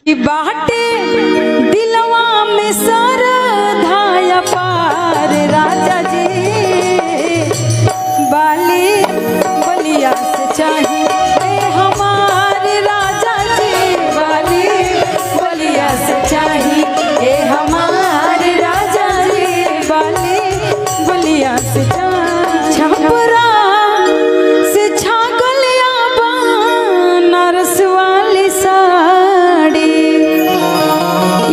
बाटे दिलवा में सरधाया पार राजा जी बाली बलिया से चाहिए हमारे राजा जी बाली बलिया से चाहिए हमारे राजा जी बाली बलिया से छपरा से छागलिया बनारस वाली साड़ी।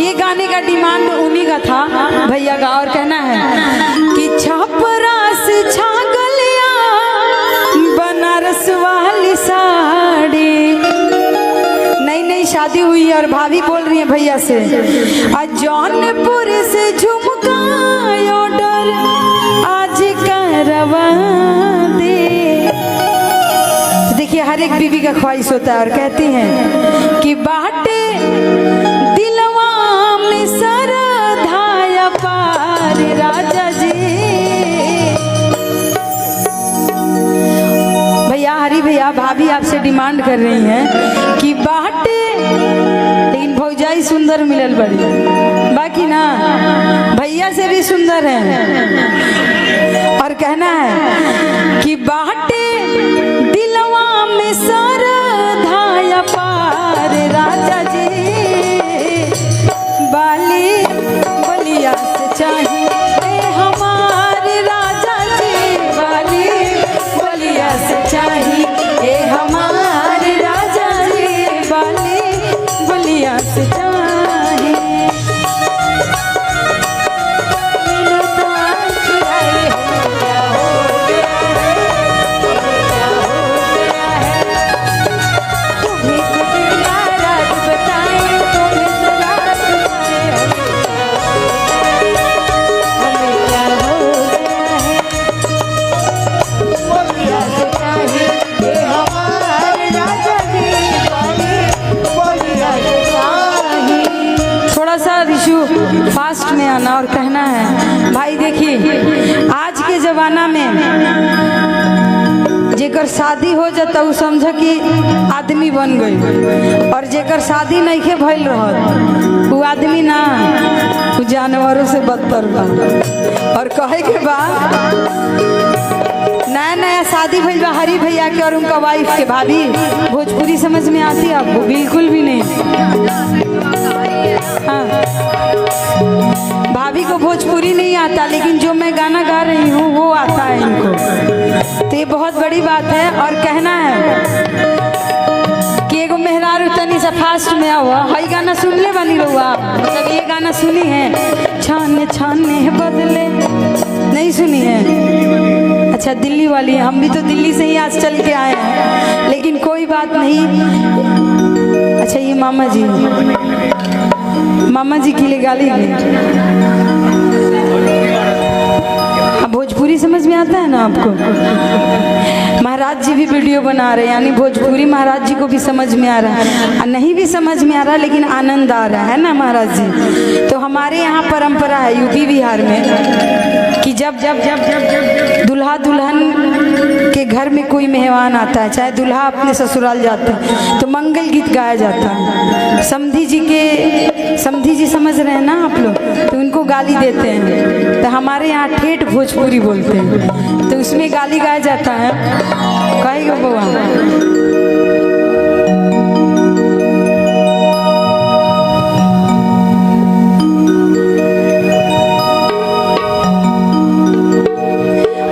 ये गाने का डिमांड उन्हीं का था भैया का। और कहना है कि छपरा से छागलिया बनारस वाली साड़ी। नई नई शादी हुई है और भाभी बोल रही है भैया से जौनपुर से झुमका ऑर्डर आज करवा दे। तो देखिए हर एक बीवी का ख्वाहिश होता है और कहती हैं कि बाटे दिलवा में सरधाया पार राजा जी। भैया हरी भैया भाभी आपसे डिमांड कर रही हैं कि बाटे, लेकिन भौजाई सुंदर मिलल बड़ी बाकी ना भैया से भी सुंदर है। और कहना है कि बाटे दिलवा में सरधाया पार राजा जी बाली बलिया से चाहिए हमारे राजा जी बाली बलिया से चाहिए हमारे राजा जी बाली बलिया से चाहिए। फास्ट में आना और कहना है भाई देखिए आज के जमाना में जेकर शादी हो जाता वो समझ कि आदमी बन गई और जेकर शादी नहीं के भइल रहल वो आदमी ना वो जानवरों से बदतर बा। और कहे के बा नया नया शादी भइल बा हरी भैया के और उनका वाइफ के। भाभी भोजपुरी समझ में आती है आपको? बिल्कुल भी नहीं। हाँ भाभी को भोजपुरी नहीं आता लेकिन जो मैं गाना गा रही हूँ वो आता है इनको। तो ये बहुत बड़ी बात है। और कहना है कि एगो मेहरारू तनी सा फास्ट में आओ हई गाना सुन ले बनी रहुआ मतलब ये गाना सुनी है छाने छाने बदले नहीं सुनी है? अच्छा दिल्ली वाली है। हम भी तो दिल्ली से ही आज चल के आए हैं लेकिन कोई बात नहीं। अच्छा ये मामा जी के लिए गाली भोजपुरी समझ में आता है ना आपको? महाराज जी भी वीडियो बना रहे हैं यानी भोजपुरी महाराज जी को भी समझ में आ रहा है और नहीं भी समझ में आ रहा लेकिन आनंद आ रहा है ना महाराज जी। तो हमारे यहाँ परंपरा है यूपी बिहार में कि जब जब जब जब जब दूल्हा दुल्हन के घर में कोई मेहमान आता है चाहे दूल्हा अपने ससुराल जाता है तो मंगल गीत गाया जाता है। समधी जी समझ रहे हैं ना आप लोग? तो उनको गाली देते हैं। तो हमारे यहाँ ठेठ भोजपुरी बोलते हैं तो उसमें गाली गाया जाता है। कहेगा बउआ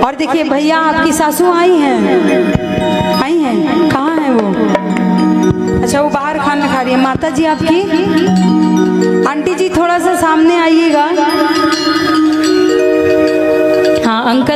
और देखिए भैया आपकी सासू आई हैं कहाँ है वो? अच्छा वो बाहर खाना खा रही है। माता जी आपकी आंटी जी थोड़ा सा सामने आइएगा। हाँ अंकल